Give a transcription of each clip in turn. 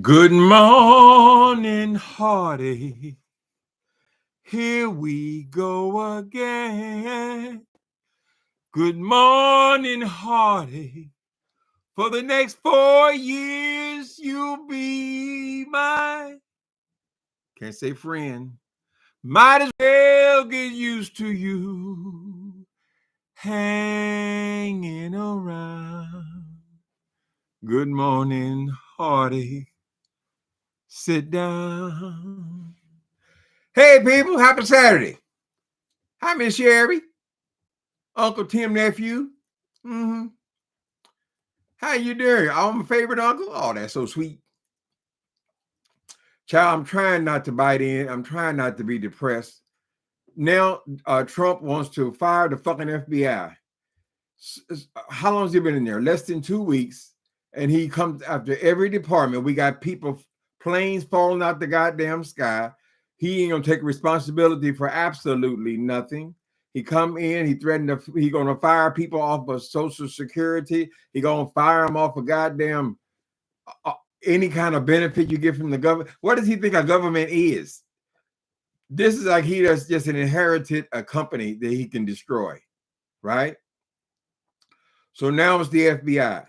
Good morning, heartache. Here we go again. Good morning, heartache. For the next 4 years, you'll be my, can't say friend. Might as well get used to you hanging around. Good morning, heartache. Sit down. Hey, people, happy Saturday. Hi, Miss Sherry. Uncle Tim nephew. How you doing? Oh, my favorite uncle? Oh, that's so sweet. Child, I'm trying not to bite in. I'm trying not to be depressed. Now, Trump wants to fire the fucking FBI. How long has he been in there? Less than 2 weeks. And he comes after every department. We got people, planes falling out the goddamn sky. He ain't gonna take responsibility for absolutely nothing. He come in, he threatened he gonna fire people off of Social Security. He gonna fire them off of goddamn any kind of benefit you get from the government. What does he think a government is? This is like he has just inherited a company that he can destroy, right? So now it's the FBI.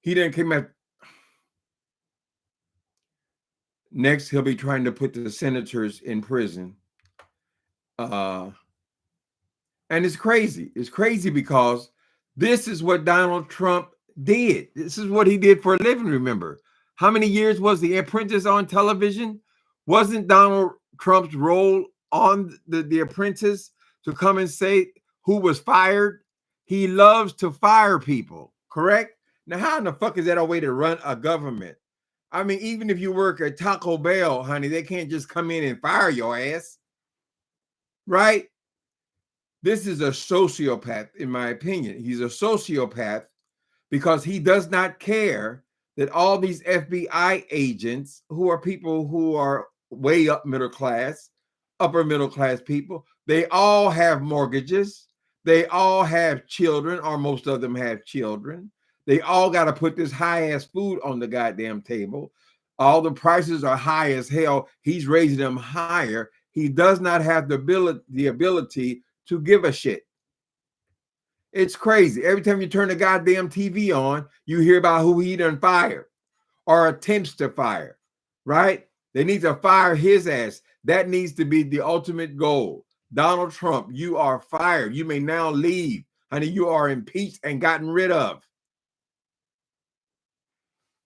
He didn't come at. Next, he'll be trying to put the senators in prison. And it's crazy. It's crazy because this is what Donald Trump did. This is what he did for a living, remember. How many years was The Apprentice on television? Wasn't Donald Trump's role on the Apprentice to come and say who was fired? He loves to fire people, correct? Now, how in the fuck is that a way to run a government? I mean, even if you work at Taco Bell, honey, they can't just come in and fire your ass, right? This is a sociopath, in my opinion. He's a sociopath because he does not care that all these FBI agents, who are people who are way up middle class, upper middle class people, they all have mortgages. They all have children, or most of them have children. They all got to put this high-ass food on the goddamn table. All the prices are high as hell. He's raising them higher. He does not have the ability to give a shit. It's crazy. Every time you turn the goddamn TV on, you hear about who he done fired or attempts to fire, right? They need to fire his ass. That needs to be the ultimate goal. Donald Trump, you are fired. You may now leave. Honey, you are impeached and gotten rid of.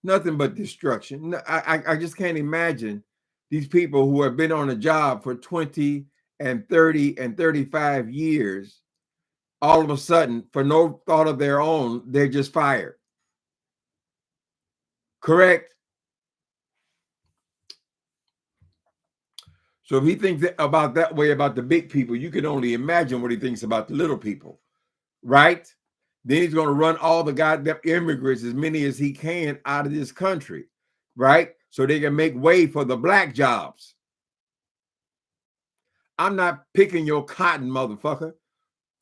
Nothing but destruction. I just can't imagine these people who have been on a job for 20 and 30 and 35 years, all of a sudden, for no thought of their own, they're just fired. Correct? So if he thinks about that way about the big people, you can only imagine what he thinks about the little people, right? Then he's going to run all the goddamn immigrants, as many as he can, out of this country, right? So they can make way for the black jobs. I'm not picking your cotton, motherfucker.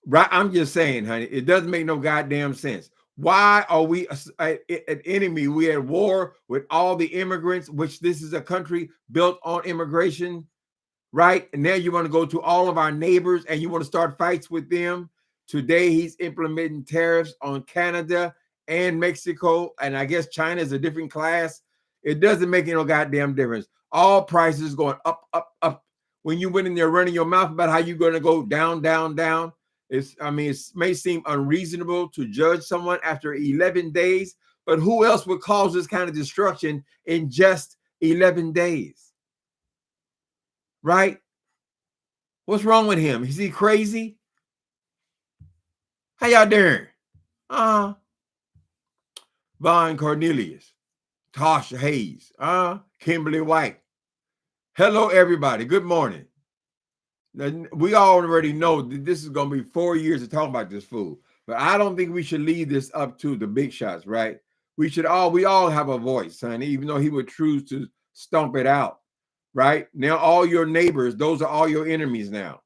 Right? I'm just saying, honey, it doesn't make no goddamn sense. Why are we an enemy? We at war with all the immigrants, which this is a country built on immigration, right? And now you want to go to all of our neighbors and you want to start fights with them. Today, he's implementing tariffs on Canada and Mexico. And I guess China is a different class. It doesn't make no goddamn difference. All prices going up, up, up. When you went in there running your mouth about how you're going to go down, down, down. It may seem unreasonable to judge someone after 11 days, but who else would cause this kind of destruction in just 11 days? Right? What's wrong with him? Is he crazy? How y'all doing? Vaughn Cornelius, Tasha Hayes, Kimberly White. Hello, everybody. Good morning. Now, we already know that this is going to be 4 years of talking about this fool, but I don't think we should leave this up to the big shots, right? We all have a voice, honey, even though he would choose to stomp it out. right? Now all your neighbors, those are all your enemies now.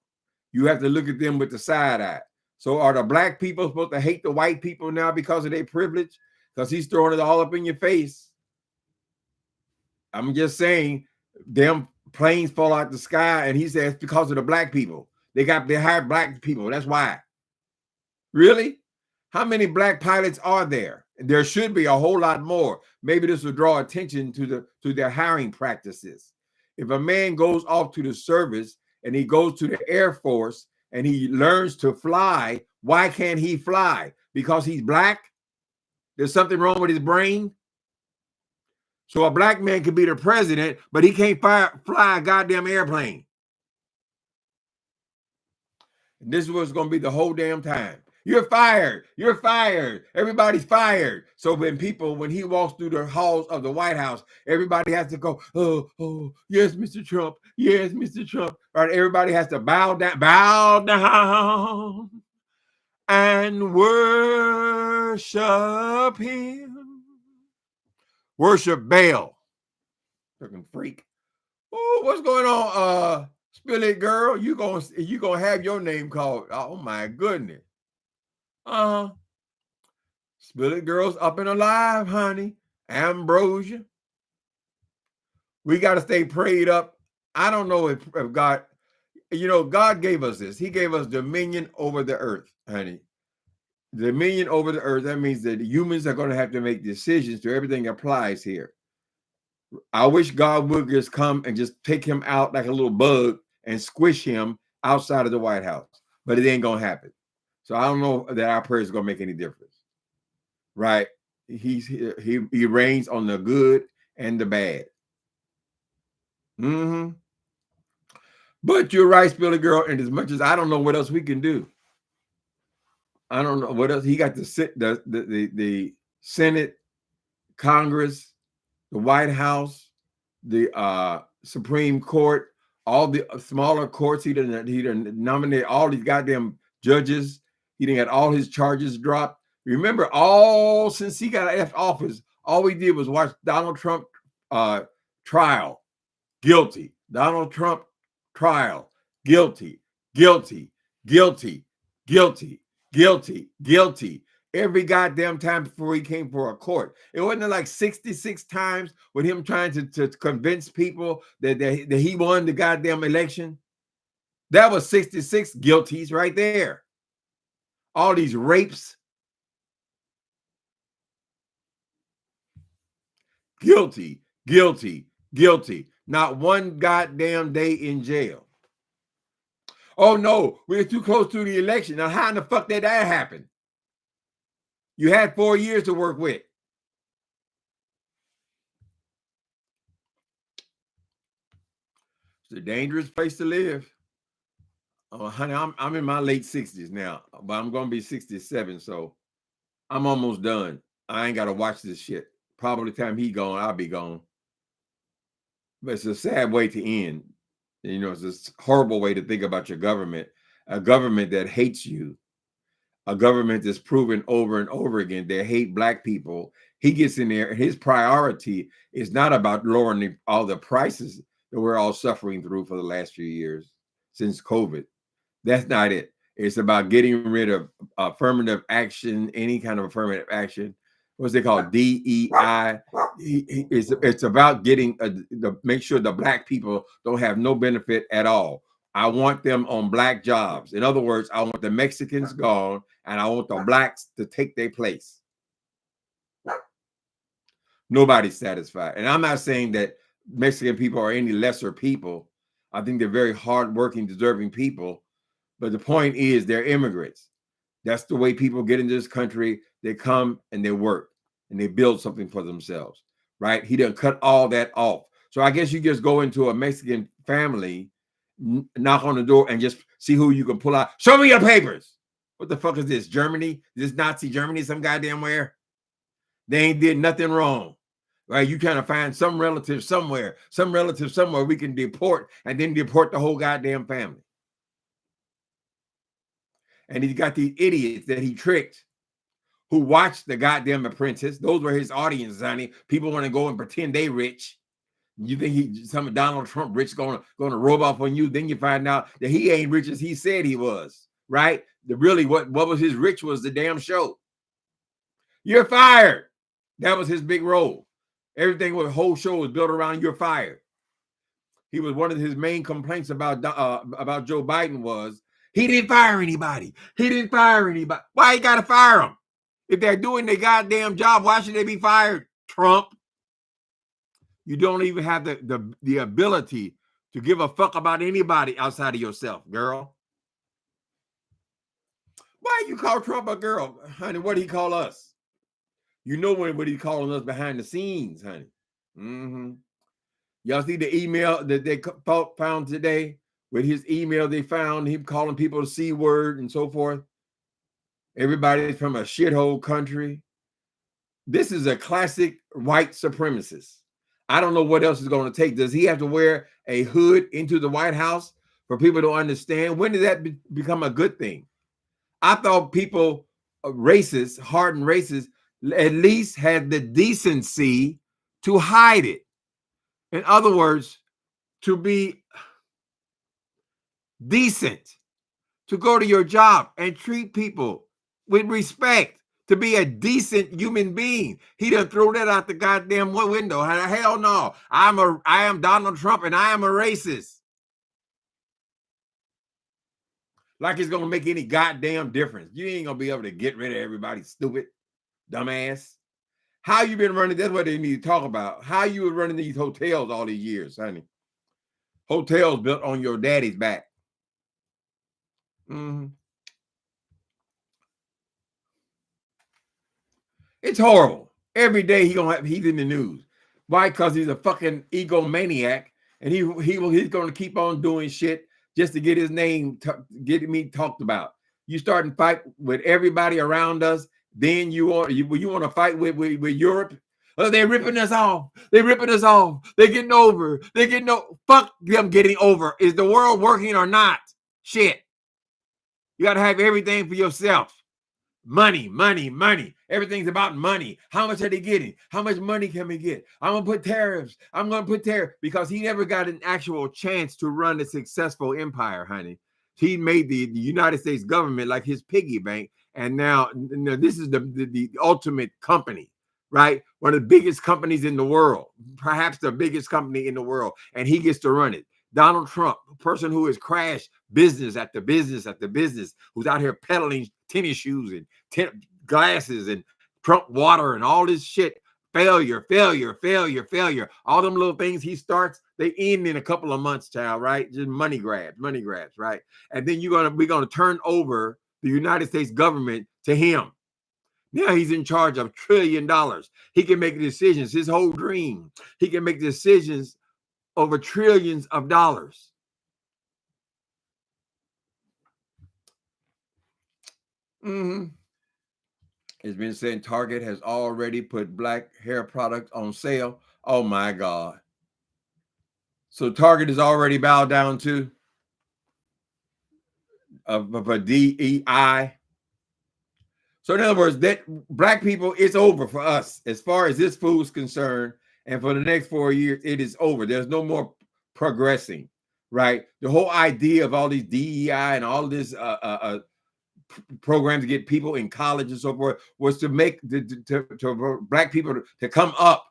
You have to look at them with the side eye. So are the black people supposed to hate the white people now because of their privilege? Because he's throwing it all up in your face. I'm just saying, them planes fall out the sky, and he says because of the black people. They hired black people. That's why. Really? How many black pilots are there? There should be a whole lot more. Maybe this will draw attention to their hiring practices. If a man goes off to the service and he goes to the Air Force and he learns to fly, why can't he fly? Because he's black? There's something wrong with his brain? So a black man could be the president, but he can't fly a goddamn airplane. And this is what's going to be the whole damn time. You're fired. You're fired. Everybody's fired. So when he walks through the halls of the White House, everybody has to go, oh, yes, Mr. Trump. Yes, Mr. Trump. Right? Everybody has to bow down and worship him. Worship Baal. Fucking freak. Oh, what's going on? Spill it, girl. You gonna have your name called. Oh my goodness. Spill it, girls up and alive, honey. Ambrosia. We got to stay prayed up. I don't know if God, God gave us this. He gave us dominion over the earth, honey. Dominion over the earth. That means that humans are going to have to make decisions to everything applies here. I wish God would just come and just take him out like a little bug and squish him outside of the White House. But it ain't going to happen. So I don't know that our prayers are going to make any difference. Right? He reigns on the good and the bad. But you're right, Spiller Girl. And as much as I don't know what else we can do. I don't know what else. He got the Senate, Congress, the White House, the Supreme Court, all the smaller courts. He didn't nominate all these goddamn judges. He didn't get all his charges dropped. Remember, since he got out of office, all we did was watch Donald Trump trial, guilty. Donald Trump trial, guilty, guilty, guilty, guilty, guilty, guilty. Every goddamn time before he came for a court. It wasn't like 66 times with him trying to convince people that he won the goddamn election. That was 66 guilties right there. All these rapes. Guilty, guilty, guilty. Not one goddamn day in jail. Oh no, we're too close to the election. Now, how in the fuck did that happen? You had 4 years to work with. It's a dangerous place to live. Oh, honey, I'm in my late 60s now, but I'm going to be 67, so I'm almost done. I ain't got to watch this shit. Probably the time he gone, I'll be gone. But it's a sad way to end. It's this horrible way to think about your government, a government that hates you, a government that's proven over and over again they hate black people. He gets in there, and his priority is not about lowering all the prices that we're all suffering through for the last few years since COVID. That's not it. It's about getting rid of affirmative action, any kind of affirmative action. What's they call DEI? It's about getting make sure the black people don't have no benefit at all. I want them on black jobs. In other words, I want the Mexicans gone, and I want the blacks to take their place. Nobody's satisfied. And I'm not saying that Mexican people are any lesser people. I think they're very hardworking, deserving people. But the point is they're immigrants. That's the way people get into this country. They come and they work and they build something for themselves, right? He done cut all that off. So I guess you just go into a Mexican family, knock on the door, and just see who you can pull out. Show me your papers. What the fuck is this? Germany? This Nazi Germany some goddamn where? They ain't did nothing wrong. Right? You trying to find some relative somewhere we can deport and then deport the whole goddamn family. And he's got these idiots that he tricked who watched The Goddamn Apprentice. Those were his audience, honey. People want to go and pretend they rich. You think some Donald Trump rich gonna rub off on you? Then you find out that he ain't rich as he said he was, right? Really, what was his rich was the damn show. You're fired. That was his big role. Everything with the whole show was built around you're fired. He was one of his main complaints about Joe Biden was he didn't fire anybody. He didn't fire anybody. Why you gotta fire them? If they're doing their goddamn job, why should they be fired, Trump? You don't even have the ability to give a fuck about anybody outside of yourself, girl. Why you call Trump a girl, honey? What did he call us? You know what he calling us behind the scenes, honey. Y'all see the email that they found today? With his email, they found him calling people the C word and so forth. Everybody's from a shithole country. This is a classic white supremacist. I don't know what else is going to take. Does he have to wear a hood into the White House for people to understand? When did that become a good thing? I thought people, racists, hardened racists, at least had the decency to hide it. In other words, to be decent, to go to your job and treat people with respect, to be a decent human being. He done throw that out the goddamn window. Hell no. I am Donald Trump and I am a racist. Like it's gonna make any goddamn difference. You ain't gonna be able to get rid of everybody, stupid, dumbass. How you been running? That's what they need to talk about. How you were running these hotels all these years, honey. Hotels built on your daddy's back. It's horrible. Every day he's in the news. Why? Because he's a fucking egomaniac, and he's going to keep on doing shit just to get his name, get me talked about. You start and fight with everybody around us, then you want to fight with Europe. Oh, they're ripping us off. They're ripping us off. They're getting over. They're getting fuck them getting over. Is the world working or not? Shit. You got to have everything for yourself. Money, money, money. Everything's about money. How much are they getting? How much money can we get? I'm going to put tariffs. I'm going to put tariffs because he never got an actual chance to run a successful empire, honey. He made the United States government like his piggy bank. And now this is the ultimate company, right? One of the biggest companies in the world, perhaps the biggest company in the world. And he gets to run it. Donald Trump, a person who has crashed business after business after business, who's out here peddling tennis shoes and glasses and Trump water and all this shit. Failure, failure, failure, failure. All them little things he starts, they end in a couple of months, child, right? Just money grabs, right? And then we're gonna turn over the United States government to him. Now he's in charge of $1 trillion. He can make decisions, his whole dream. He can make decisions over trillions of dollars. It's been said Target has already put black hair products on sale. Oh my God. So Target is already bowed down to a DEI. So in other words, that black people, it's over for us as far as this food is concerned. And for the next 4 years, it is over. There's no more progressing, right? The whole idea of all these DEI and all this programs to get people in college and so forth was to make to black people to come up,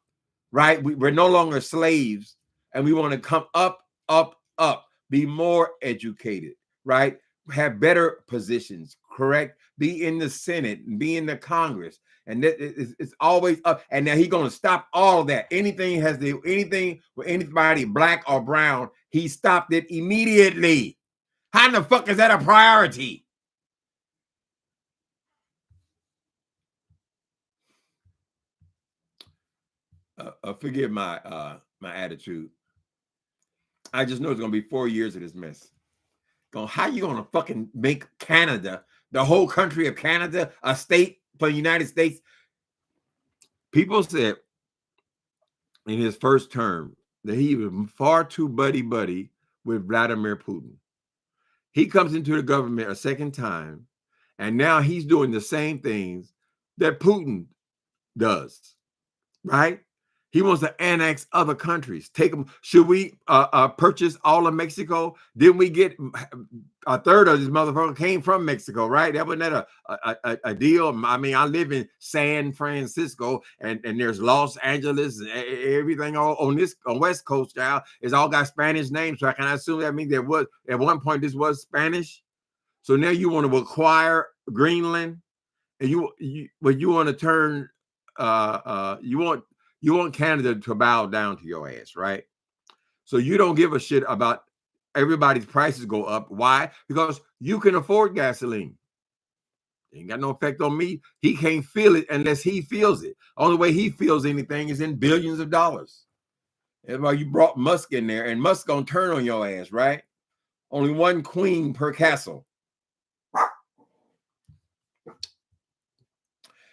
right? We're no longer slaves, and we want to come up, up, up, be more educated, right? Have better positions, correct? Be in the Senate, be in the Congress, and it's always up. And now he's going to stop all of that. Anything with anybody black or brown, he stopped it immediately. How in the fuck is that a priority? Forgive my attitude. I just know it's gonna be 4 years of this mess. How you gonna fucking make Canada, the whole country of Canada, a state for the United States? People said in his first term that he was far too buddy with Vladimir Putin. He comes into the government a second time, and now he's doing the same things that Putin does, right? He wants to annex other countries. Take them. Should we purchase all of Mexico? Didn't we get a third of this motherfucker came from Mexico, right? That wasn't that a deal. I mean, I live in San Francisco, and there's Los Angeles, and everything all on West Coast, y'all. It's all got Spanish names. So I can assume that means there was at one point this was Spanish. So now you want to acquire Greenland, and you want to turn you want Canada to bow down to your ass, right? So you don't give a shit about everybody's prices go up. Why? Because you can afford gasoline. It ain't got no effect on me. He can't feel it unless he feels it. Only way he feels anything is in billions of dollars. That's why you brought Musk in there, and Musk gonna turn on your ass, right? Only one queen per castle.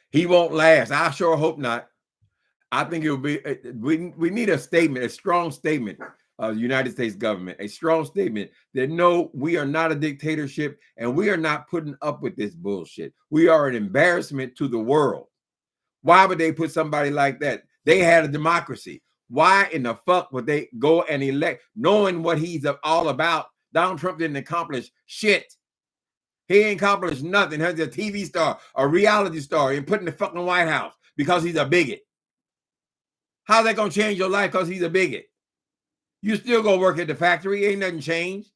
He won't last. I sure hope not. I think it will be, we need a statement, a strong statement of the United States government, a strong statement that no, we are not a dictatorship and we are not putting up with this bullshit. We are an embarrassment to the world. Why would they put somebody like that? They had a democracy. Why in the fuck would they go and elect, knowing what he's all about? Donald Trump didn't accomplish shit. He ain't accomplished nothing. He's a TV star, a reality star, and put in the fucking White House because he's a bigot. How's that gonna change your life because he's a bigot? You still gonna work at the factory. Ain't nothing changed.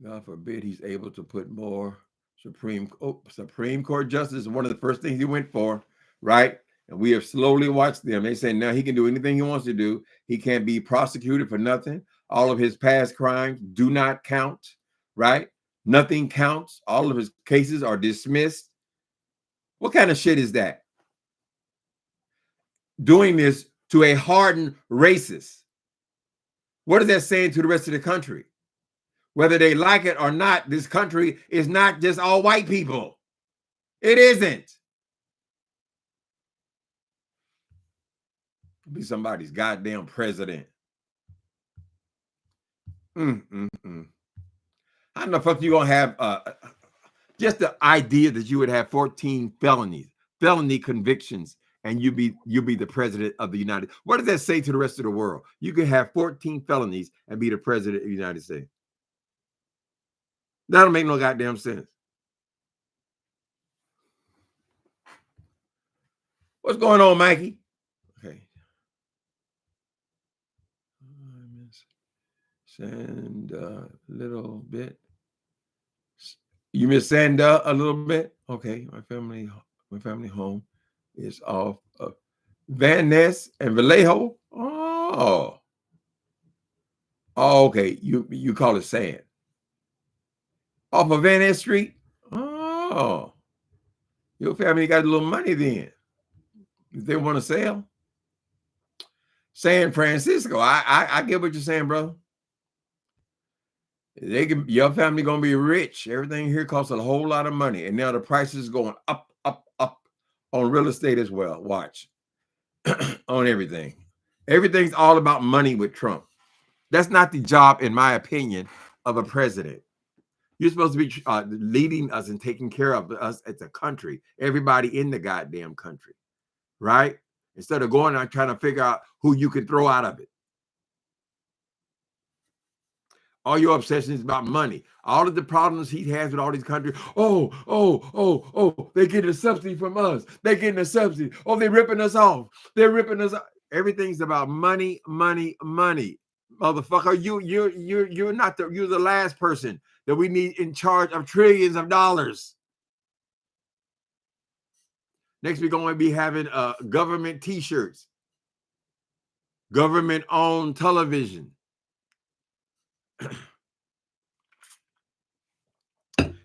God forbid he's able to put more Supreme Court justice. One of the first things he went for, right? And we have slowly watched them. They say now he can do anything he wants to do. He can't be prosecuted for nothing. All of his past crimes do not count, right? Nothing counts. All of his cases are dismissed. What kind of shit is that? Doing this to a hardened racist. What is that saying to the rest of the country? Whether they like it or not, this country is not just all white people. It isn't. Be somebody's goddamn president. How the fuck you gonna have just the idea that you would have 14 felony convictions, and you be the president of the United States? What does that say to the rest of the world? You can have 14 felonies and be the president of the United States. That don't make no goddamn sense. What's going on, Mikey? Okay. Send a little bit. You miss Sanda a little bit? Okay. My family home is off of Van Ness and Vallejo. Oh, okay. You call it sand. Off of Van Ness Street? Oh. Your family got a little money then. If they want to sell. San Francisco. I get what you're saying, brother. Your family gonna be rich. Everything here costs a whole lot of money, and now the prices going up on real estate as well. Watch on everything. Everything's all about money with Trump. That's not the job, in my opinion, of a president. You're supposed to be leading us and taking care of us as a country, everybody in the goddamn country, right? Instead of going out trying to figure out who you can throw out of it. All your obsession is about money. All of the problems he has with all these countries. They're getting a subsidy from us. They're getting a subsidy. Oh, they're ripping us off. They're ripping us off. Everything's about money, money, money. Motherfucker, you're not you're the last person that we need in charge of trillions of dollars. Next, we're going to be having government t-shirts, government-owned television.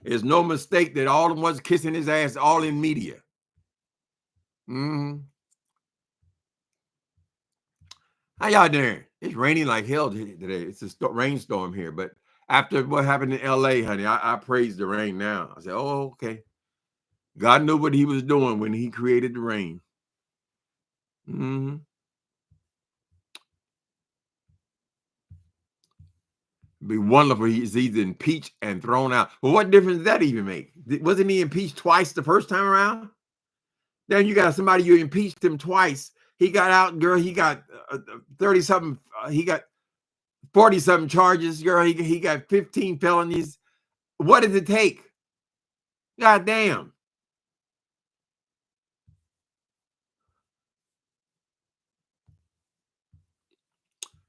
It's no mistake that all the ones kissing his ass all in media. How y'all doing? It's raining like hell today. It's a rainstorm here. But after what happened in LA, honey, I praise the rain now. I said, oh, okay. God knew what he was doing when he created the rain. It'd be wonderful. He's either impeached and thrown out. But what difference does that even make? Wasn't he impeached twice the first time around? Then you got somebody, you impeached him twice. He got out, girl. He got 30 something. He got 40 something charges, girl. He got 15 felonies. What does it take? God damn.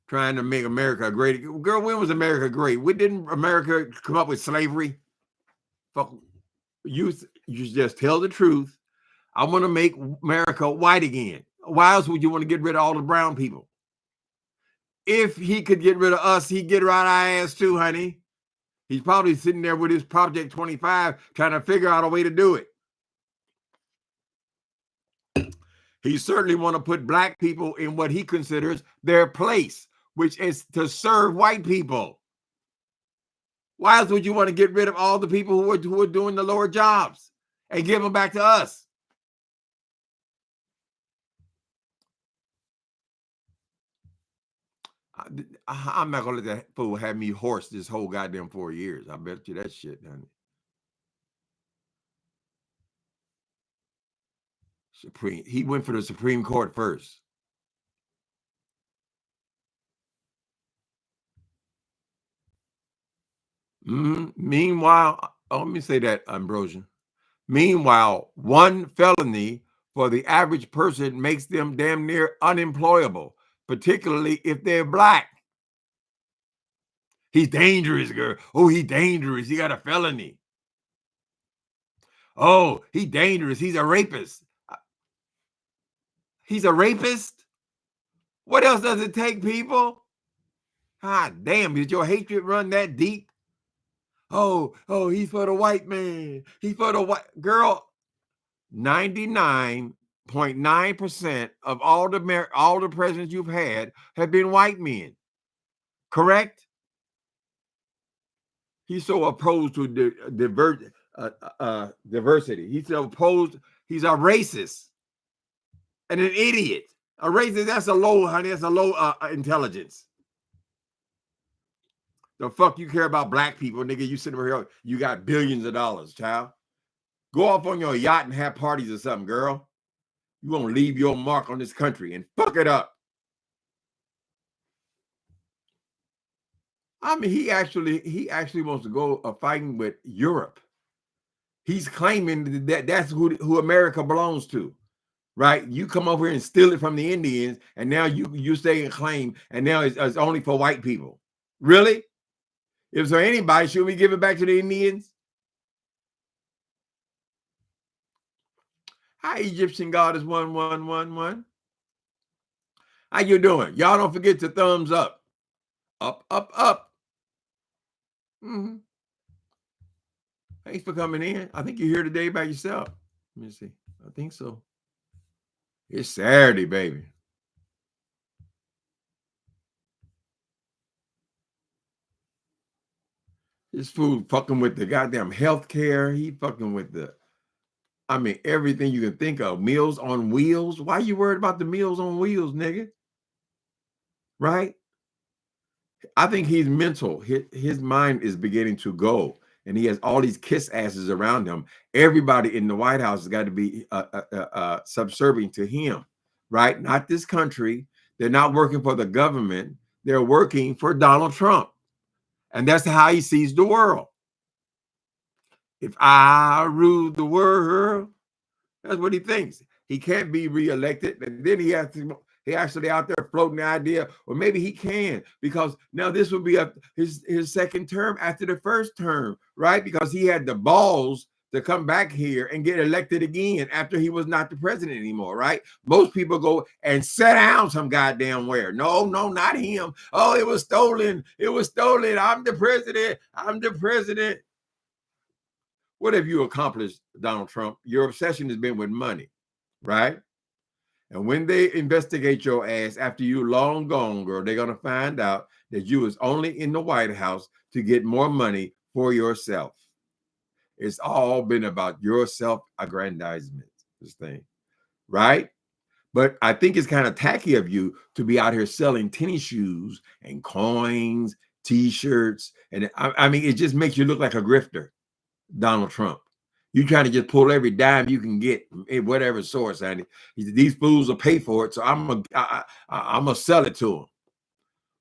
Trying to make America great. Girl, when was America great? When didn't America come up with slavery? Fuck, you just tell the truth. I want to make America white again. Why else would you want to get rid of all the brown people? If he could get rid of us, he'd get right our ass too, honey. He's probably sitting there with his Project 25 trying to figure out a way to do it. He certainly want to put black people in what he considers their place, which is to serve white people. Why else would you want to get rid of all the people who are doing the lower jobs and give them back to us? I'm not gonna let that fool have me hoarse this whole goddamn 4 years. I bet you that shit, honey. He went for the Supreme Court first. Meanwhile, let me say that, Ambrosia. Meanwhile, one felony for the average person makes them damn near unemployable, particularly if they're black. He's dangerous, girl. Oh, he's dangerous. He got a felony. Oh, he's dangerous. He's a rapist. He's a rapist? What else does it take, people? God damn, did your hatred run that deep? Oh, he's for the white man. He's for the white girl. 99.9% of all the presidents you've had have been white men. Correct? He's so opposed to diversity. He's so opposed. He's a racist and an idiot. A racist, that's a low, honey. That's a low intelligence. The fuck you care about black people, nigga? You sitting over here, you got billions of dollars, child. Go off on your yacht and have parties or something, girl. You won't leave your mark on this country and fuck it up. I mean, he actually wants to go fighting with Europe. He's claiming that that's who America belongs to, right? You come over here and steal it from the Indians, and now you stay and claim, and now it's only for white people. Really? If so, anybody, should we give it back to the Indians? Hi, Egyptian goddess 1111. How you doing? Y'all don't forget to thumbs up. Up, up, up. Thanks for coming in. I think you're here today by yourself. Let me see. I think so. It's Saturday, baby. This fool fucking with the goddamn healthcare. He fucking with everything you can think of. Meals on wheels. Why are you worried about the meals on wheels, nigga? Right? I think he's mental. His mind is beginning to go, and he has all these kiss asses around him. Everybody in the White House has got to be subservient to him, right? Not this country. They're not working for the government. They're working for Donald Trump. And that's how he sees the world. If I rule the world, that's what he thinks. He can't be reelected. And then he actually out there floating the idea, or maybe he can, because now this will be his second term after the first term, right? Because he had the balls to come back here and get elected again after he was not the president anymore, right? Most people go and sit down some goddamn where. No, not him. Oh, it was stolen. It was stolen. I'm the president. I'm the president. What have you accomplished, Donald Trump? Your obsession has been with money, right? And when they investigate your ass after you long gone, girl, they're going to find out that you was only in the White House to get more money for yourself. It's all been about your self-aggrandizement, this thing, right? But I think it's kind of tacky of you to be out here selling tennis shoes and coins, T-shirts, and I mean, it just makes you look like a grifter, Donald Trump. You trying to just pull every dime you can get from whatever source, and these fools will pay for it. So I'm gonna sell it to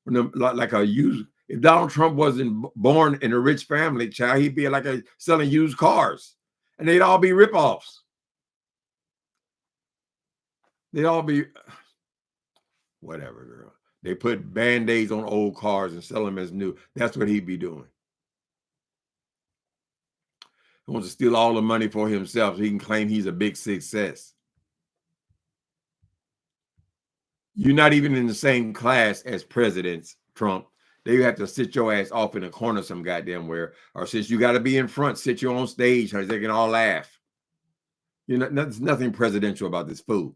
them. Like a used. If Donald Trump wasn't born in a rich family, child, he'd be like selling used cars, and they'd all be ripoffs. They'd all be whatever, girl. They put band-aids on old cars and sell them as new. That's what he'd be doing. He wants to steal all the money for himself so he can claim he's a big success. You're not even in the same class as President Trump. They have to sit your ass off in a corner some goddamn where, or since you got to be in front, sit you on stage so they can all laugh. You know, there's nothing presidential about this fool.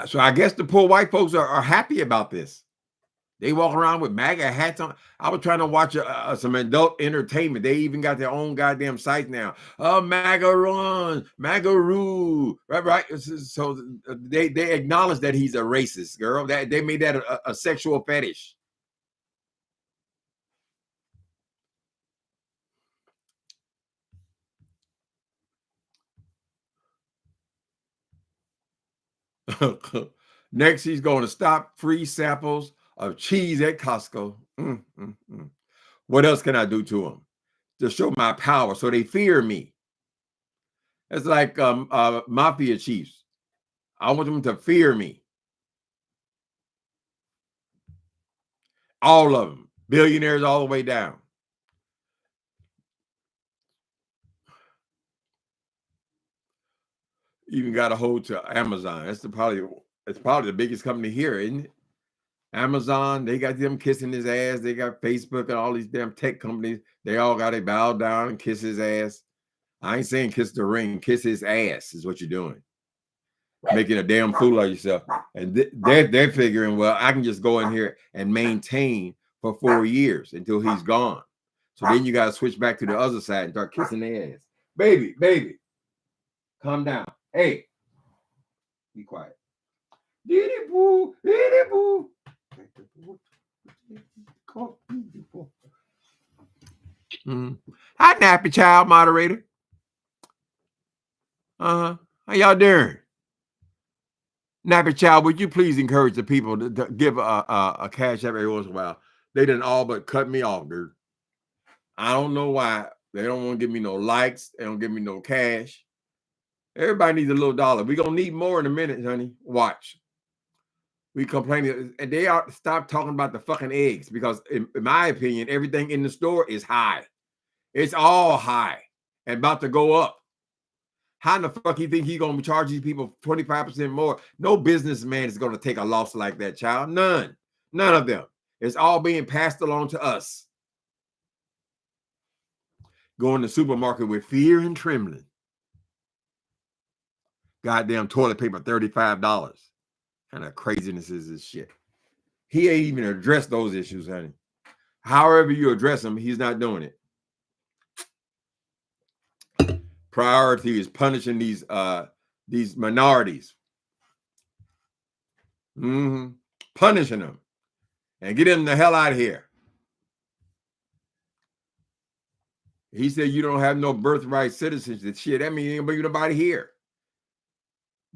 So I guess the poor white folks are happy about this. They walk around with MAGA hats on. I was trying to watch some adult entertainment. They even got their own goddamn site now. MAGA run, MAGA rule, right? So they acknowledge that he's a racist, girl. That they made that a sexual fetish. Next, he's going to stop free samples of cheese at Costco. What else can I do to them? To show my power so they fear me. It's like mafia chiefs. I want them to fear me. All of them. Billionaires all the way down. Even got a hold to Amazon. It's probably the biggest company here, isn't it? Amazon, they got them kissing his ass. They got Facebook and all these damn tech companies. They all got to bow down and kiss his ass. I ain't saying kiss the ring. Kiss his ass is what you're doing. Making a damn fool of yourself. And they're figuring, well, I can just go in here and maintain for 4 years until he's gone. So then you got to switch back to the other side and start kissing their ass. Baby, calm down. Hey, be quiet. Diddy boo. Hi, Nappy Child moderator. How y'all doing? Nappy Child, would you please encourage the people to give a cash app every once in a while? They done all but cut me off, dude. I don't know why. They don't want to give me no likes. They don't give me no cash. Everybody needs a little dollar. We're going to need more in a minute, honey. Watch. We complaining. And they ought to stop talking about the fucking eggs because, in my opinion, everything in the store is high. It's all high and about to go up. How in the fuck you think he's going to charge these people 25% more? No businessman is going to take a loss like that, child. None of them. It's all being passed along to us. Going to the supermarket with fear and trembling. Goddamn toilet paper, $35. What kind of craziness is this shit? He ain't even addressed those issues, honey. However you address them, he's not doing it. Priority is punishing these minorities. Punishing them. And get them the hell out of here. He said you don't have no birthright citizenship. Shit, that means ain't bring nobody here.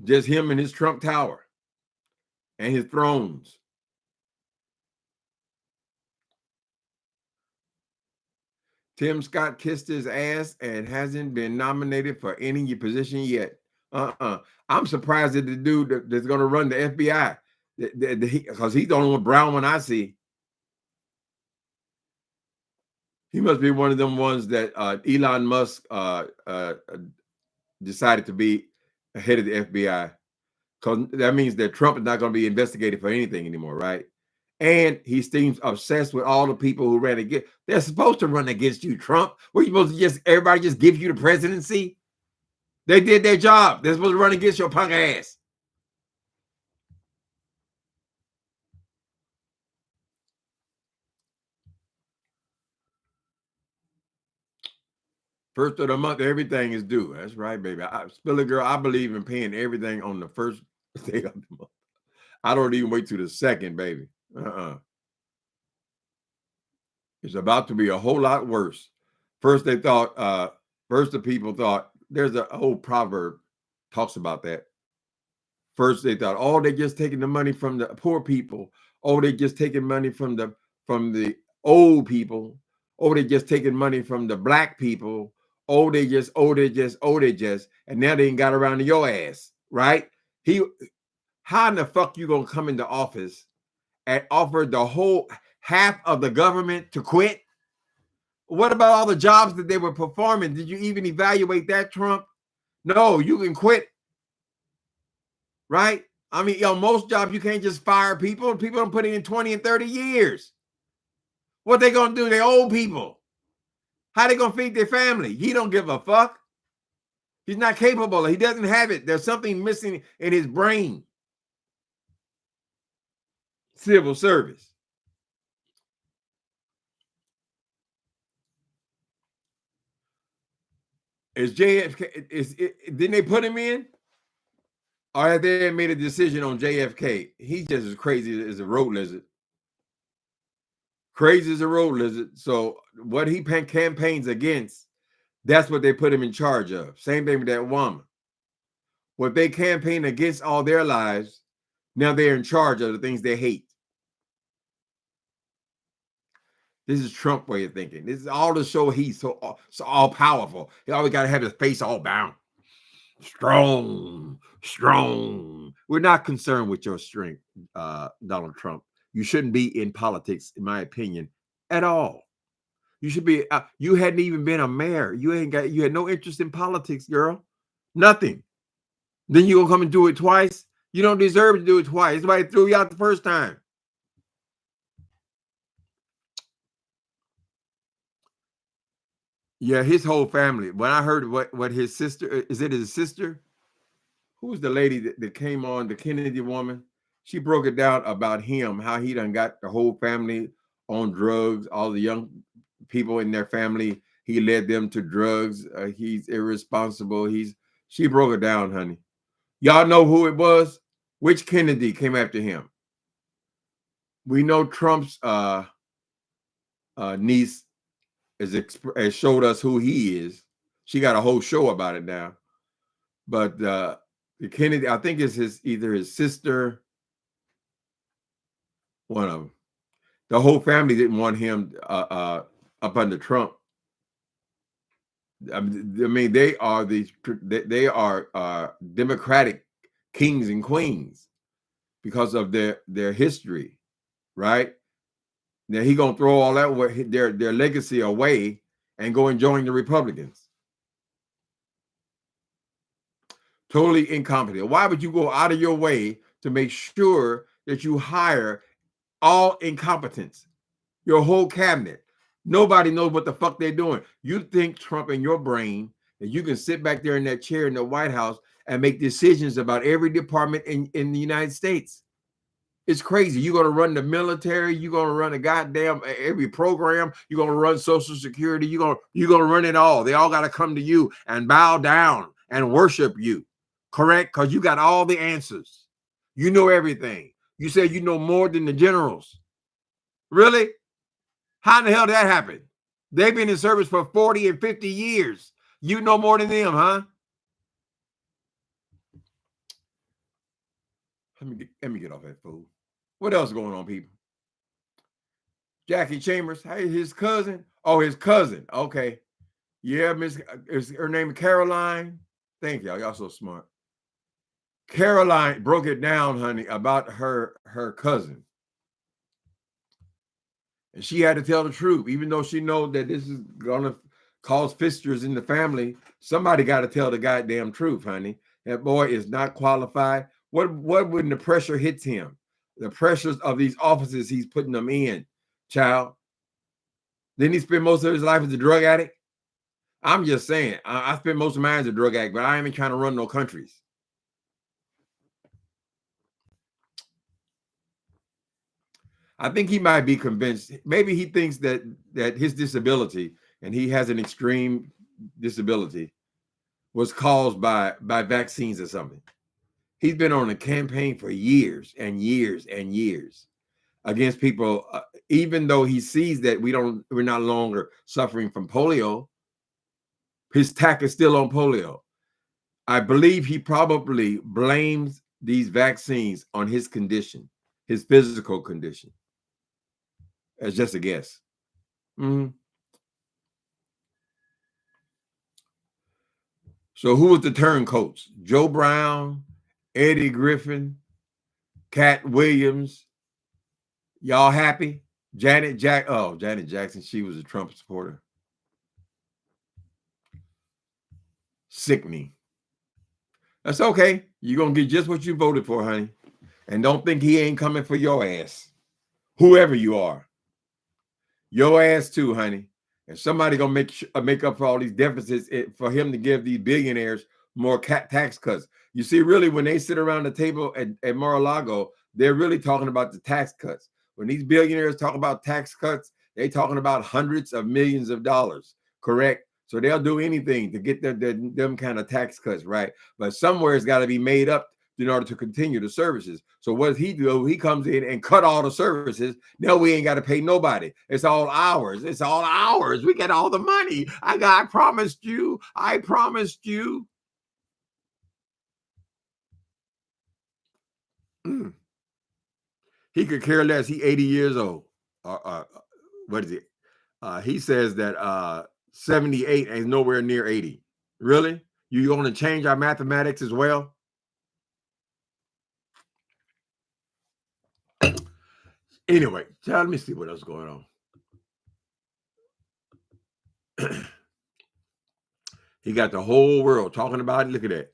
Just him and his Trump Tower and his thrones. Tim Scott kissed his ass and hasn't been nominated for any position yet. I'm surprised at the dude that's going to run the FBI because he's the only one brown one I see. He must be one of them ones that Elon Musk decided to be head of the FBI, because that means that Trump is not going to be investigated for anything anymore, right? And he seems obsessed with all the people who ran against. They're supposed to run against you, Trump. Were you supposed to everybody just give you the presidency? They did their job. They're supposed to run against your punk ass. First of the month, everything is due. That's right, baby. Spiller Girl, I believe in paying everything on the first I don't even wait to the second, baby. It's about to be a whole lot worse. First, they thought, first the people thought, there's an old proverb talks about that. First, they thought, oh, they're just taking the money from the poor people. Oh, they're just taking money from the old people. Oh, they're just taking money from the black people. Oh, they just, and now they ain't got around to your ass, right? How in the fuck you gonna come into office and offer the whole half of the government to quit? What about all the jobs that they were performing? Did you even evaluate that, Trump? No, you can quit. Right? I mean, most jobs you can't just fire people. People don't put in 20 and 30 years. What they gonna do? They old people. How they gonna feed their family? He don't give a fuck. He's not capable. He doesn't have it. There's something missing in his brain. Civil service. Is JFK? Didn't they put him in? Or have they made a decision on JFK? He's just as crazy as a road lizard. Crazy as a road lizard. So what he campaigns against, that's what they put him in charge of. Same thing with that woman. What they campaign against all their lives, now they're in charge of the things they hate. This is Trump way of thinking. This is all to show he's so all powerful. He always got to have his face all bound. Strong. We're not concerned with your strength, Donald Trump. You shouldn't be in politics, in my opinion, at all. You should be. You hadn't even been a mayor. You had no interest in politics, girl. Nothing. Then you gonna come and do it twice? You don't deserve to do it twice. Somebody threw you out the first time. Yeah, his whole family. When I heard what his sister, is it his sister? Who's the lady that came on, the Kennedy woman? She broke it down about him, how he done got the whole family on drugs, all the young people in their family. He led them to drugs. He's irresponsible. She broke it down, honey. Y'all know who it was? Which Kennedy came after him? We know Trump's niece has showed us who he is. She got a whole show about it now. But the Kennedy, I think it's either his sister, one of them. The whole family didn't want him up under Trump. I mean, they are Democratic kings and queens because of their history, right? Now he gonna throw all that their legacy away and go and join the Republicans. Totally incompetent. Why would you go out of your way to make sure that you hire all incompetents? Your whole cabinet. Nobody knows what the fuck they're doing. You think, Trump, in your brain that you can sit back there in that chair in the White House and make decisions about every department in the United States. It's crazy. You're going to run the military. You're going to run a goddamn every program. You're going to run Social Security. You're going to run it all. They all got to come to you and bow down and worship you. Correct? Because you got all the answers. You know everything. You said you know more than the generals. Really? How in the hell did that happen? They've been in service for 40 and 50 years. You know more than them, huh? Let me get off that fool. What else is going on, people? Jackie Chambers, hey, his cousin. Oh, his cousin. Okay. Yeah, is her name Caroline? Thank y'all. Y'all so smart. Caroline broke it down, honey, about her cousin. And she had to tell the truth, even though she knows that this is gonna cause fisters in the family. Somebody got to tell the goddamn truth, honey. That boy is not qualified. What when the pressure hits him? The pressures of these offices he's putting them in, child. Didn't he spend most of his life as a drug addict? I'm just saying. I spent most of mine as a drug addict, but I ain't trying to run no countries. I think he might be convinced. Maybe he thinks that his disability, and he has an extreme disability, was caused by vaccines or something. He's been on a campaign for years and years and years against people, even though he sees that we're not longer suffering from polio. His tack is still on polio. I believe he probably blames these vaccines on his condition, his physical condition. That's just a guess. So who was the turncoats? Joe Brown, Eddie Griffin, Cat Williams. Y'all happy? Janet Jackson, she was a Trump supporter. Sickening. That's okay. You're going to get just what you voted for, honey. And don't think he ain't coming for your ass. Whoever you are. Your ass too, honey. And somebody going to make up for all these deficits for him to give these billionaires more tax cuts. You see, really, when they sit around the table at Mar-a-Lago, they're really talking about the tax cuts. When these billionaires talk about tax cuts, they're talking about hundreds of millions of dollars, correct? So they'll do anything to get them kind of tax cuts, right? But somewhere it's got to be made up in order to continue the services. So what does he do? He comes in and cut all the services. Now we ain't got to pay nobody. It's all ours. It's all ours. We get all the money. I promised you. I promised you. He could care less. He 80 years old. What is it? He says that 78 is nowhere near 80. Really? You want to change our mathematics as well? Anyway, let me see what else is going on. He got the whole world talking about it. Look at that.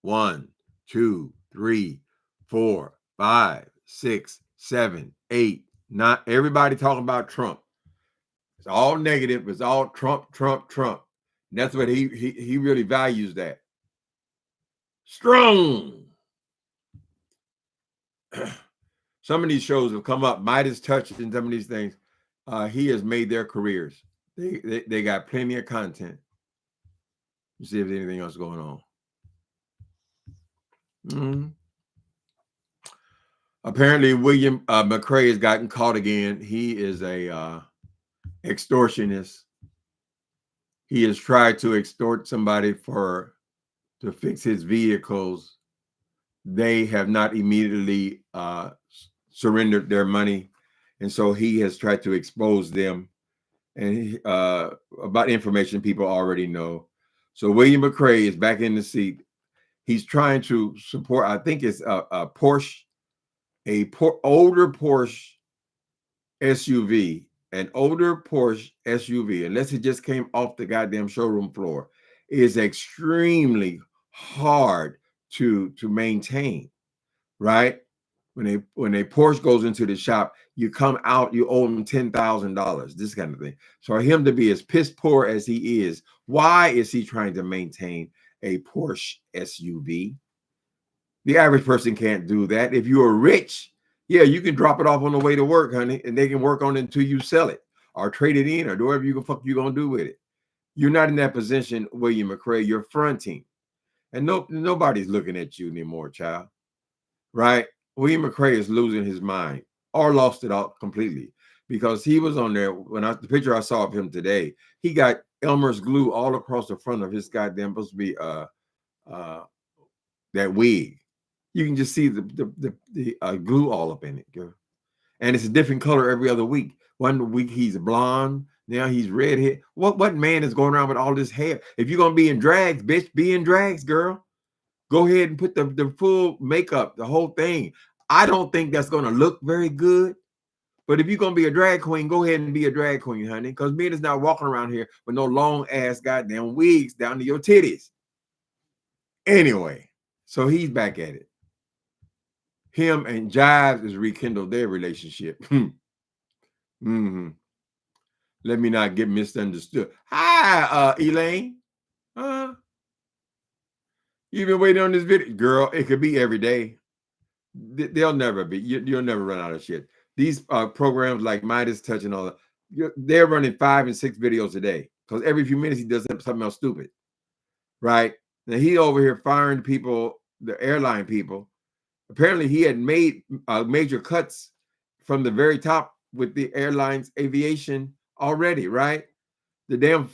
1, 2, 3, 4, 5, 6, 7, 8, 9. Everybody talking about Trump. It's all negative. It's all Trump, Trump, Trump. And that's what he really values that. Strong. Some of these shows have come up. Midas Touch and some of these things. He has made their careers. They got plenty of content. Let's see if there's anything else going on. Apparently, William McRae has gotten caught again. He is a extortionist. He has tried to extort somebody to fix his vehicles. They have not immediately surrendered their money, and so he has tried to expose them and about information people already know. So William McRae is back in the seat. He's trying to support, I think it's a Porsche, older Porsche SUV, an older Porsche SUV, unless it just came off the goddamn showroom floor, is extremely hard to maintain, right? When a Porsche goes into the shop, you come out, you owe him $10,000, this kind of thing. So for him to be as piss poor as he is, why is he trying to maintain a Porsche SUV? The average person can't do that. If you are rich, yeah, you can drop it off on the way to work, honey, and they can work on it until you sell it or trade it in or do whatever you gonna do with it. You're not in that position, William McRae. You're fronting, and nobody's looking at you anymore, child. Right? William McRae is losing his mind or lost it all completely because he was on there the picture I saw of him today. He got Elmer's glue all across the front of his goddamn supposed to be that wig. You can just see the glue all up in it, girl. And it's a different color every other week. One week he's blonde, now he's redhead. What man is going around with all this hair? If you're gonna be in drags, bitch, be in drags, girl. Go ahead and put the full makeup, the whole thing. I don't think that's gonna look very good. But if you're gonna be a drag queen, go ahead and be a drag queen, honey. Because men is not walking around here with no long ass goddamn wigs down to your titties. Anyway, so he's back at it. Him and Jives has rekindled their relationship. Let me not get misunderstood. Hi, Elaine. You've been waiting on this video, girl. It could be every day. They'll never be. You'll never run out of shit. These programs like Midas Touch and all that, they're running 5 and 6 videos a day because every few minutes he does something else stupid, right? Now he over here firing people the airline people. Apparently, he had made major cuts from the very top with the airlines aviation already, right? The damn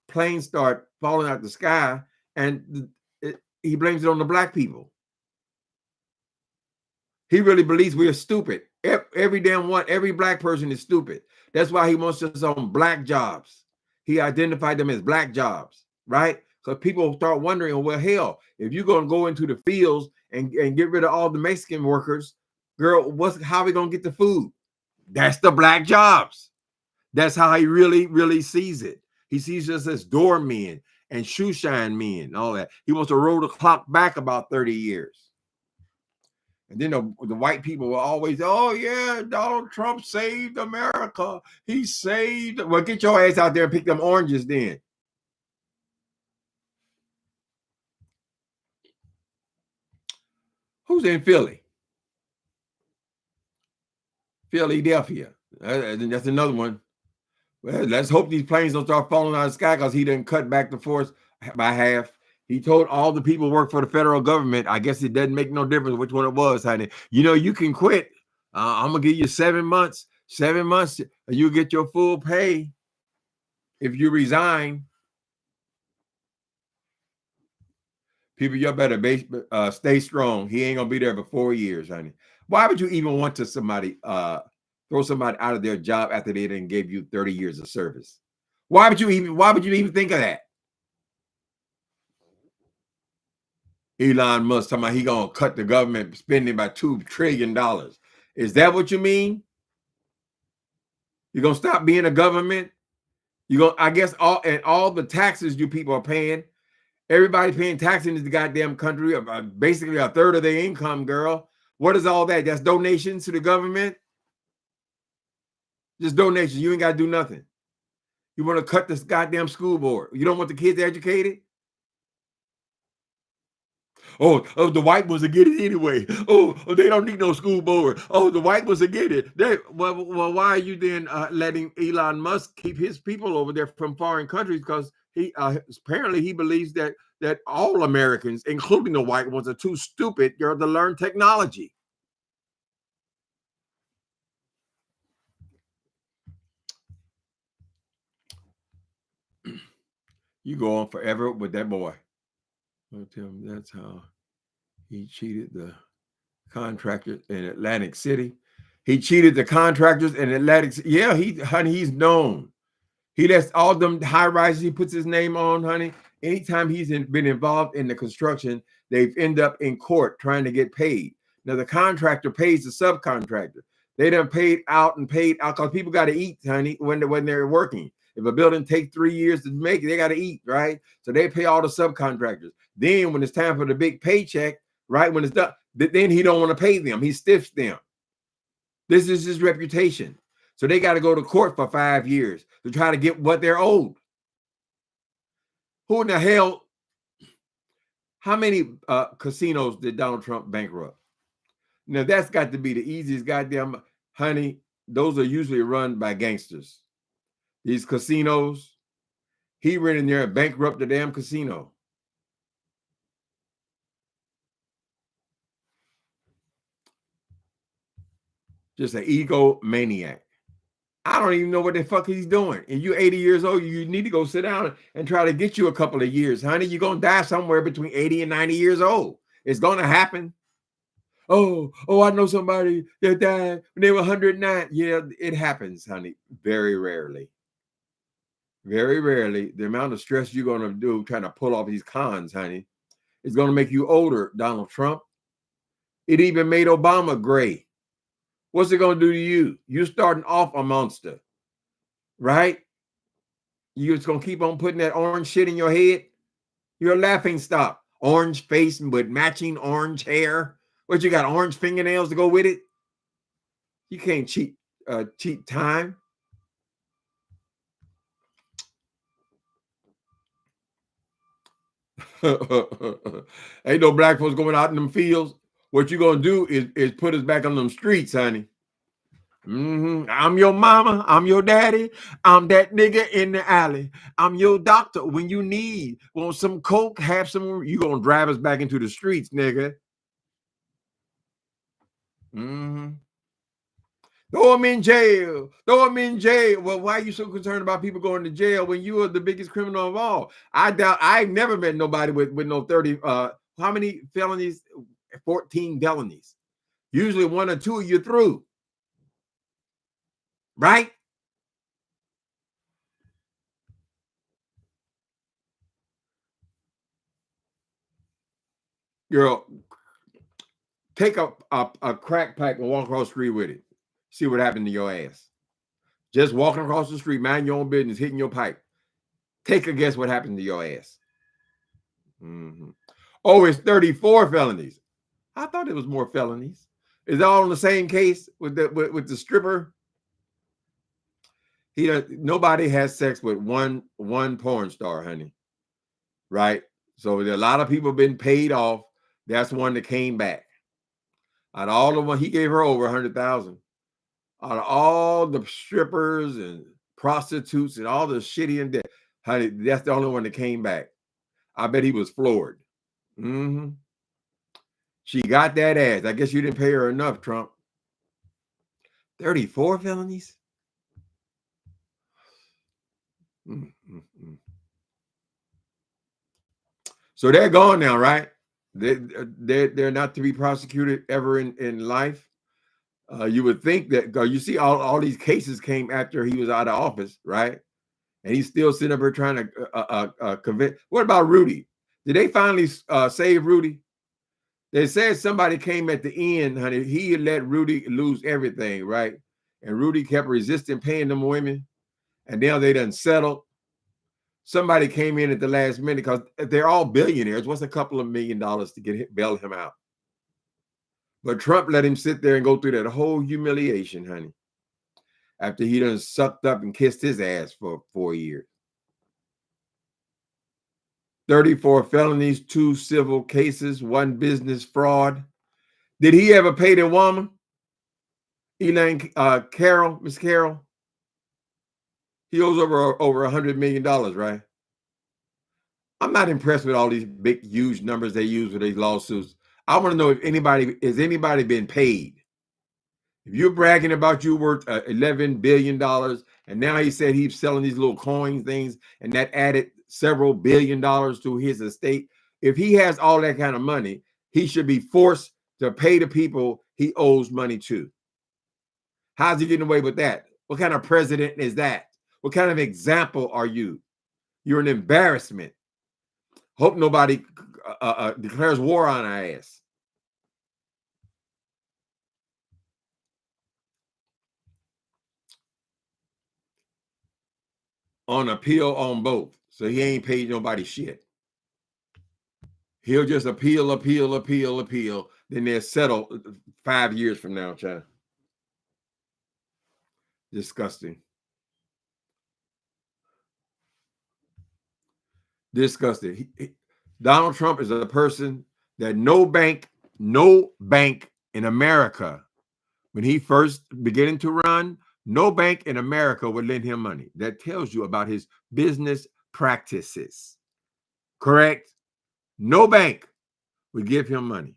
planes start falling out the sky, and he blames it on the black people. He really believes we are stupid. Every damn one, every black person is stupid. That's why he wants us on black jobs. He identified them as black jobs, right? So people start wondering, well, hell, if you're going to go into the fields and get rid of all the Mexican workers, girl, how are we going to get the food? That's the black jobs. That's how he really, really sees it. He sees us as doormen and shoe shine men and all that. He wants to roll the clock back about 30 years. And then the white people will always, oh, yeah, Donald Trump saved America. He saved. Well, get your ass out there and pick them oranges then. Who's in Philly? Philadelphia. That's another one. Well, let's hope these planes don't start falling out of the sky because he didn't cut back the force by half. He told all the people who work for the federal government, I guess it doesn't make no difference which one it was, honey. You know, you can quit. I'm going to give you 7 months. 7 months, and you get your full pay if you resign. People, you better stay strong. He ain't going to be there for 4 years, honey. Why would you even want to throw somebody out of their job after they didn't give you 30 years of service? Why would you even think of that? Elon Musk talking about he gonna cut the government spending by $2 trillion. Is that what you mean? You're gonna stop being a government? I guess all the taxes you people are paying, everybody paying taxes in the goddamn country, basically a third of their income, girl. What is all that? That's donations to the government? Just donations. You ain't got to do nothing. You want to cut this goddamn school board. You don't want the kids educated? Oh, the white ones will get it anyway. Oh, they don't need no school board. Oh, the white ones will get it. Well, why are you then letting Elon Musk keep his people over there from foreign countries? Because he apparently he believes that all Americans, including the white ones, are too stupid to learn technology. You go on forever with that boy. I'll tell him that's how he cheated the contractors in Atlantic City. He cheated the contractors in Atlantic City. Yeah, he's known. He lets all them high rises he puts his name on, honey. Anytime he's been involved in the construction, they've end up in court trying to get paid. Now the contractor pays the subcontractor. They done paid out because people got to eat, honey, when they're working. If a building takes 3 years to make it, they got to eat, right? So they pay all the subcontractors. Then when it's time for the big paycheck, right, when it's done, then he don't want to pay them. He stiffs them. This is his reputation. So they got to go to court for 5 years to try to get what they're owed. Who in the hell? How many casinos did Donald Trump bankrupt? Now, that's got to be the easiest goddamn, honey. Those are usually run by gangsters. These casinos, he went in there and bankrupted the damn casino. Just an egomaniac. I don't even know what the fuck he's doing. And you're 80 years old, you need to go sit down and try to get you a couple of years, honey. You're going to die somewhere between 80 and 90 years old. It's going to happen. Oh, I know somebody that died when they were 109. Yeah, it happens, honey. Very rarely. Very rarely. The amount of stress you're going to do trying to pull off these cons, honey, is going to make you older, Donald Trump. It even made Obama gray. What's it going to do to you? You're starting off a monster, right? You're just going to keep on putting that orange shit in your head. You're a laughing stock. Orange face with matching orange hair. What, you got orange fingernails to go with it? You can't cheat time. Ain't no black folks going out in them fields. What you gonna do is put us back on them streets, honey. I'm your mama. I'm your daddy. I'm that nigga in the alley. I'm your doctor when you want some coke, have some. You gonna drive us back into the streets, nigga. Throw them in jail. Throw them in jail. Well, why are you so concerned about people going to jail when you are the biggest criminal of all? I doubt. I've never met nobody with no 30. How many felonies? 14 felonies. Usually 1 or 2 you're through. Right? Girl, take a crack pipe and walk across the street with it. See what happened to your ass. Just walking across the street, mind your own business, hitting your pipe. Take a guess what happened to your ass. Oh, it's 34 felonies. I thought it was more felonies. Is that all in the same case with the stripper? Nobody has sex with one porn star, honey. Right? So there are a lot of people been paid off. That's one that came back. Out of all the one, he gave her over 100,000. Out of all the strippers and prostitutes and all the shitty and dead, honey, that's the only one that came back. I bet he was floored. She got that ass. I guess you didn't pay her enough, Trump. 34 felonies? So they're gone now, right? They're not to be prosecuted ever in life. You would think that, you see all these cases came after he was out of office, right? And he's still sitting up here trying to convince. What about Rudy? Did they finally save Rudy? They said somebody came at the end, honey. He had let Rudy lose everything, right? And Rudy kept resisting paying them women. And now they done settled. Somebody came in at the last minute because they're all billionaires. What's a couple of $1 million to bail him out? But Trump let him sit there and go through that whole humiliation, honey, after he done sucked up and kissed his ass for 4 years. 34 felonies, 2 civil cases, 1 business fraud. Did he ever pay the woman? Elaine Carroll, Miss Carroll? He owes over $100 million, right? I'm not impressed with all these big, huge numbers they use for these lawsuits. I want to know if anybody been paid? If you're bragging about you worth $11 billion, and now he said he's selling these little coin things, and that added several $1 billion to his estate. If he has all that kind of money, he should be forced to pay the people he owes money to. How's he getting away with that? What kind of president is that? What kind of example are you? You're an embarrassment. Hope nobody declares war on our ass. On appeal on both. So he ain't paid nobody shit. He'll just appeal. Then they'll settle 5 years from now, child. Disgusting. Disgusting. Donald Trump is a person that no bank in America, when he first beginning to run, no bank in America would lend him money. That tells you about his business practices. Correct? No bank would give him money.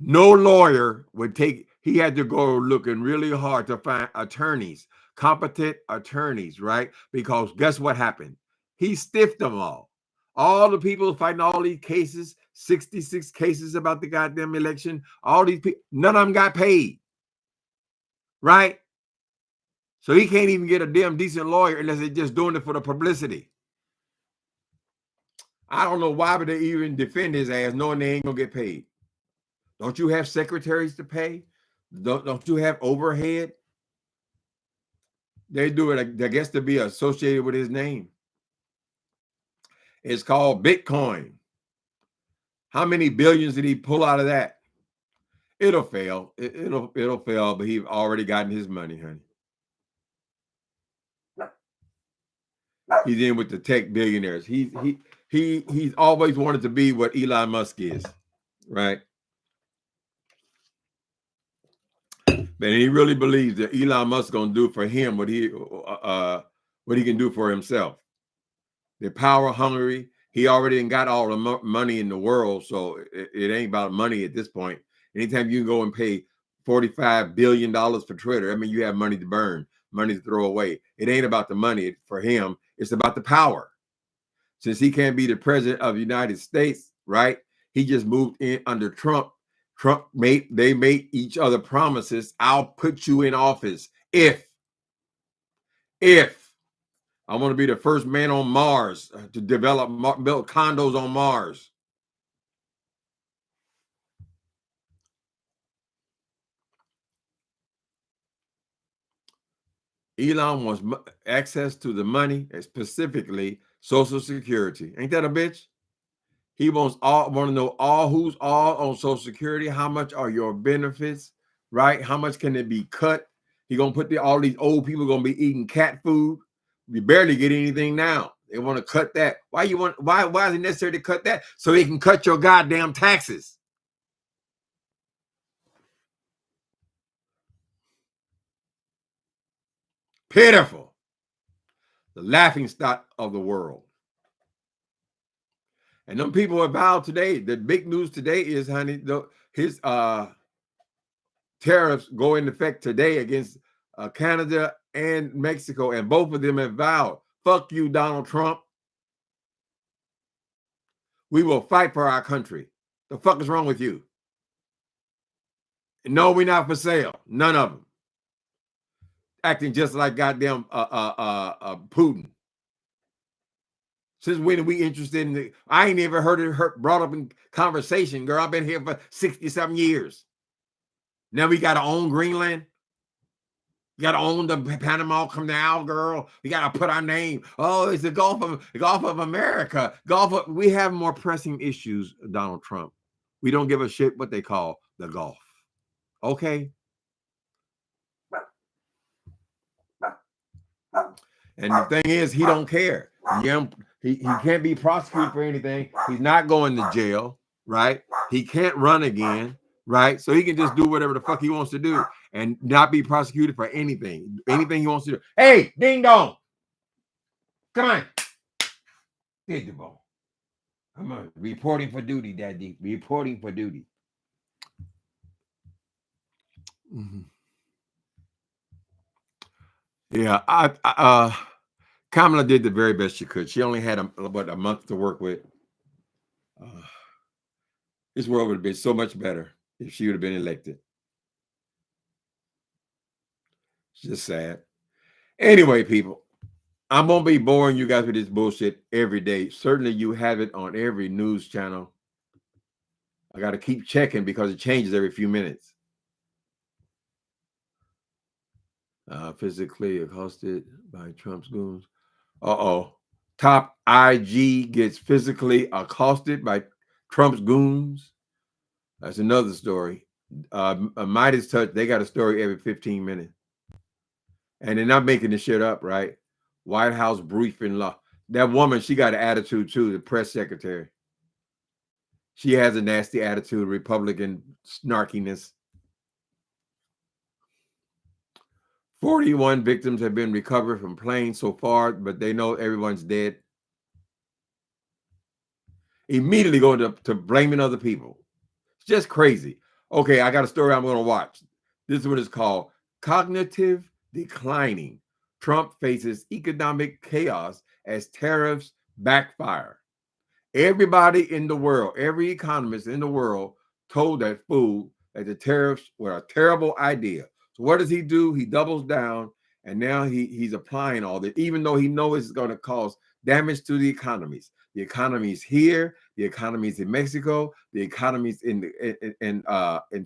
No lawyer would take, he had to go looking really hard to find attorneys, competent attorneys, right? Because guess what happened? He stiffed them all. All the people fighting all these cases, 66 cases about the goddamn election, all these people, none of them got paid. Right? So he can't even get a damn decent lawyer unless they're just doing it for the publicity. I don't know why would they even defend his ass knowing they ain't gonna get paid. Don't you have secretaries to pay? Don't you have overhead? They do it, I guess, to be associated with his name. It's called Bitcoin. How many billions did he pull out of that? It'll fail. It'll fail, but he's already gotten his money, honey. He's in with the tech billionaires. He's always wanted to be what Elon Musk is, right? But he really believes that Elon Musk is going to do for him what he can do for himself. They're power hungry. He already got all the money in the world, so it ain't about money at this point. Anytime you can go and pay $45 billion for Twitter, I mean, you have money to burn, money to throw away. It ain't about the money for him. It's about the power. Since he can't be the president of the United States, right? He just moved in under Trump. They made each other promises. I'll put you in office if I want to be the first man on Mars to build condos on Mars. Elon wants access to the money, specifically Social Security. Ain't that a bitch? He want to know who's all on Social Security. How much are your benefits, right? How much can it be cut? He gonna put all these old people gonna be eating cat food. We barely get anything now. They want to cut that. Why is it necessary to cut that? So they can cut your goddamn taxes. Pitiful. The laughing stock of the world. And them people are vowed today. The big news today is, honey, his tariffs go into effect today against Canada and Mexico, and both of them have vowed, fuck you, Donald Trump. We will fight for our country. The fuck is wrong with you? No, we're not for sale. None of them. Acting just like goddamn Putin. Since when are we interested in I ain't never heard it brought up in conversation, girl. I've been here for 60-something years. Now we got to own Greenland. You got to own the Panama Canal, girl. We got to put our name. Oh, it's the Gulf of America. We have more pressing issues, Donald Trump. We don't give a shit what they call the Gulf. Okay? And the thing is, he don't care. He can't be prosecuted for anything. He's not going to jail, right? He can't run again, right? So he can just do whatever the fuck he wants to do and not be prosecuted for anything he wants to do. Hey, ding dong. Come on. Hit the ball. Come on. Reporting for duty, Daddy. Reporting for duty. Mm-hmm. Yeah, Kamala did the very best she could. She only had a month to work with. This world would have been so much better if she would have been elected. It's just sad. Anyway, people, I'm going to be boring you guys with this bullshit every day. Certainly you have it on every news channel. I got to keep checking because it changes every few minutes. Physically accosted by Trump's goons. Top IG gets physically accosted by Trump's goons. That's another story. Midas Touch, they got a story every 15 minutes. And they're not making this shit up, right? White House briefing law. That woman, she got an attitude too, the press secretary. She has a nasty attitude, Republican snarkiness. 41 victims have been recovered from planes so far, but they know everyone's dead. Immediately going to blaming other people. It's just crazy. Okay, I got a story I'm going to watch. This is what it's called. Cognitive declining. Trump faces economic chaos as tariffs backfire. Everybody in the world, every economist in the world told that fool that the tariffs were a terrible idea. So what does he do? He doubles down, and now he's applying all that, even though he knows it's going to cause damage to the economies. The economy's here, the economy's in Mexico, the economy's in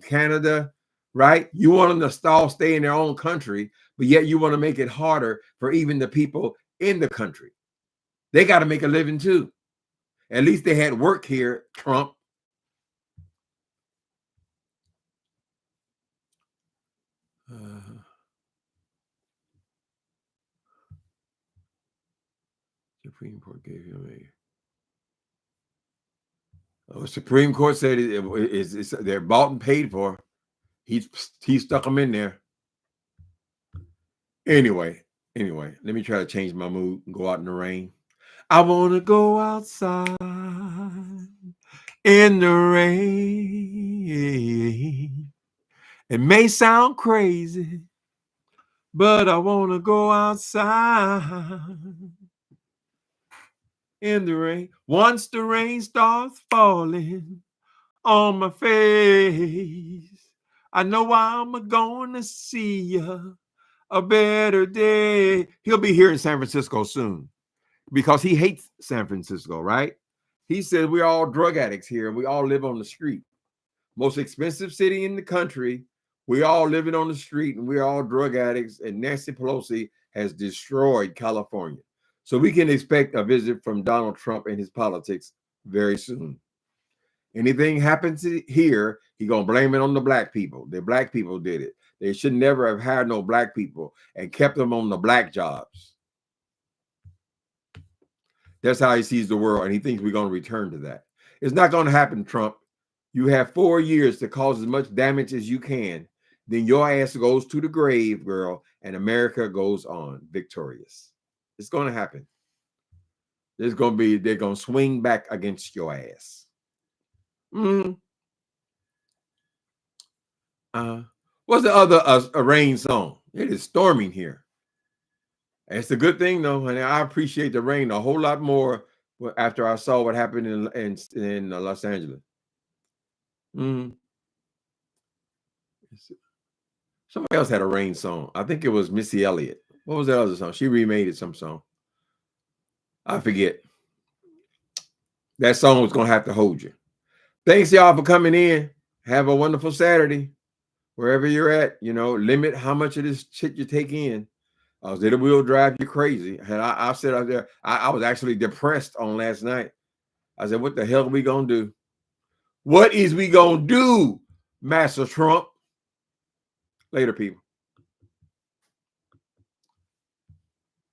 Canada, right? You want them to stay in their own country, but yet you want to make it harder for even the people in the country. They got to make a living too. At least they had work here, Trump. Supreme Court gave him Supreme Court said they're bought and paid for. He stuck them in there. Anyway, let me try to change my mood and go out in the rain. I want to go outside in the rain. It may sound crazy, but I want to go outside in the rain. Once the rain starts falling on my face, I know I'm going to see a better day. He'll be here in San Francisco soon because he hates San Francisco, right? He said we're all drug addicts here and we all live on the street. Most expensive city in the country. We all living on the street and we're all drug addicts. And Nancy Pelosi has destroyed California. So we can expect a visit from Donald Trump and his politics very soon. Anything happens here, he's going to blame it on the black people. The black people did it. They should never have hired no black people and kept them on the black jobs. That's how he sees the world, and he thinks we're going to return to that. It's not going to happen, Trump. You have 4 years to cause as much damage as you can. Then your ass goes to the grave, girl, and America goes on victorious. It's going to happen. They're going to swing back against your ass. What's the other a rain song? It is storming here. It's a good thing though, and I appreciate the rain a whole lot more after I saw what happened in Los Angeles. Somebody else had a rain song. I think it was Missy Elliott. What was that other song? She remade it, some song. I forget. That song was going to have to hold you. Thanks, y'all, for coming in. Have a wonderful Saturday. Wherever you're at, limit how much of this shit you take in. It will drive you crazy. And I said out there, I was actually depressed on last night. I said, what the hell are we going to do? What is we going to do, Master Trump? Later, people.